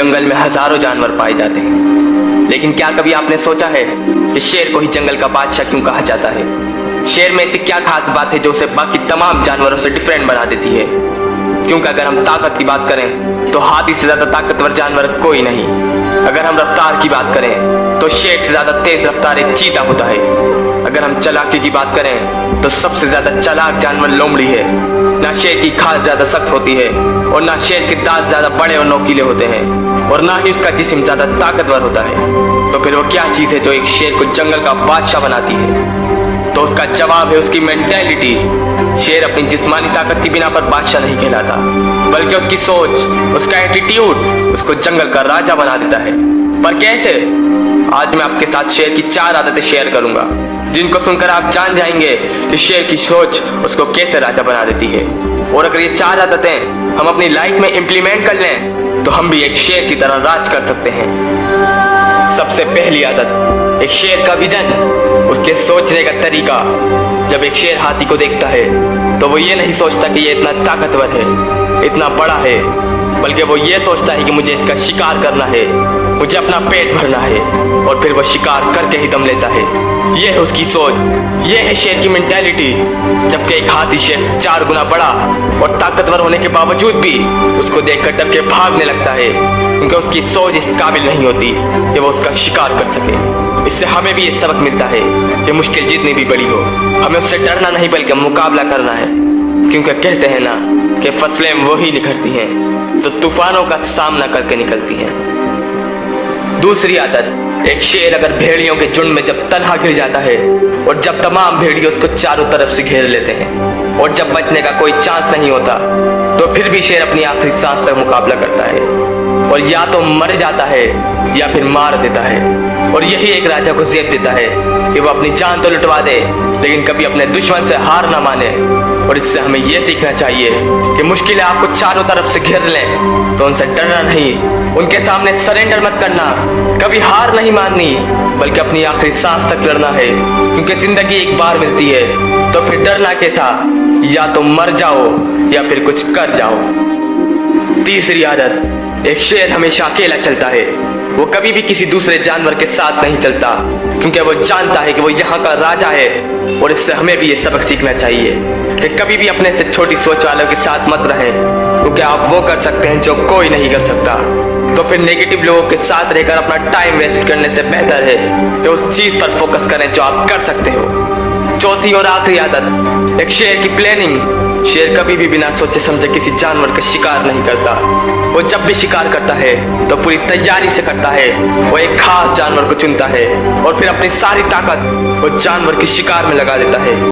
जंगल में हजारों जानवर पाए जाते हैं, लेकिन क्या कभी आपने सोचा है कि शेर को ही जंगल का बादशाह क्यों कहा जाता है? शेर में ऐसी क्या खास बात है जो उसे बाकी तमाम जानवरों से डिफरेंट बना देती है? क्योंकि अगर हम ताकत की बात करें तो हाथी से ज्यादा ताकतवर जानवर कोई नहीं। अगर हम रफ्तार की बात करें तो शेर से ज्यादा तेज रफ्तार एक चीता होता है। अगर हम चालाकी की बात करें तो सबसे ज्यादा चालाक जानवर लोमड़ी है। ना शेर की खाल ज्यादा सख्त होती है और ना शेर के दांत ज्यादा बड़े और नोकीले होते हैं, और ना ही उसका जिस्म ज्यादा ताकतवर होता है। तो फिर वो क्या चीज है जो एक शेर को जंगल का बादशाह बनाती है? तो उसका जवाब है उसकी मेंटेलिटी। शेर अपनी जिस्मानी ताकत की बिना पर बादशाह नहीं कहलाता, बल्कि उसकी सोच, उसका एटीट्यूड उसको जंगल का राजा बना देता है। पर कैसे? आज मैं आपके साथ शेर की 4 आदतें शेयर करूंगा, जिनको सुनकर आप जान जाएंगे कि शेर की सोच उसको कैसे राजा बना देती है। और अगर ये 4 आदतें हम अपनी लाइफ में इंप्लीमेंट कर लें तो हम भी एक शेर की तरह राज कर सकते हैं। सबसे पहली आदत, एक शेर का विजन, उसके सोचने का तरीका। जब एक शेर हाथी को देखता है तो वो ये नहीं सोचता कि ये इतना ताकतवर है, इतना बड़ा है, बल्कि वो ये सोचता है कि मुझे इसका शिकार करना है, मुझे अपना पेट भरना है, और फिर वो शिकार करके ही दम लेता है। ये है उसकी सोच, ये है शेर की मेंटालिटी। जबकि एक हाथी शेर से 4 गुना बड़ा और ताकतवर होने के बावजूद भी उसको देखकर डर के भागने लगता है, क्योंकि उसकी सोच इस काबिल नहीं होती कि वो उसका शिकार कर सके। इससे हमें भी ये सबक मिलता है कि मुश्किल जितनी भी बड़ी हो, हमें उससे डरना नहीं बल्कि मुकाबला करना है। क्योंकि कहते हैं ना कि फसलें वही निखरती हैं जो तूफानों का सामना करके निकलती हैं। दूसरी आदत, एक शेर अगर भेड़ियों के झुंड में जब तन्हा गिर जाता है और जब तमाम भेड़िए उसको चारों तरफ से घेर लेते हैं और जब बचने का कोई चांस नहीं होता, तो फिर भी शेर अपनी आखिरी सांस तक मुकाबला करता है और या तो मर जाता है या फिर मार देता है। और यही एक राजा को ज़ेब देता है कि वो अपनी जान तो लुटवा दे, लेकिन कभी अपने दुश्मन से हार ना माने। और इससे हमें यह सीखना चाहिए कि मुश्किलें आपको चारों तरफ से घेर लें तो उनसे डरना नहीं, उनके सामने सरेंडर मत करना, कभी हार नहीं माननी, बल्कि अपनी आखिरी सांस तक लड़ना है। क्योंकि जिंदगी एक बार मिलती है, तो फिर डरना कैसा? या तो मर जाओ या फिर कुछ कर जाओ। तीसरी आदत, एक शेर हमेशा अकेला चलता है। वो कभी भी किसी दूसरे जानवर के साथ नहीं चलता, क्योंकि वो जानता है कि वो यहाँ का राजा है। और इससे हमें भी ये सबक सीखना चाहिए कि कभी भी अपने से छोटी सोच वालों के साथ मत रहें, क्योंकि आप वो कर सकते हैं जो कोई नहीं कर सकता। तो फिर नेगेटिव लोगों के साथ रहकर अपना टाइम वेस्ट करने से बेहतर है कि उस चीज पर फोकस करें जो आप कर सकते हो। चौथी और आखिरी आदत, एक शेर की प्लानिंग। शेर कभी भी बिना सोचे समझे किसी जानवर का शिकार नहीं करता। वो जब भी शिकार करता है तो पूरी तैयारी से करता है। वो एक खास जानवर को चुनता है और फिर अपनी सारी ताकत वो जानवर के शिकार में लगा देता है।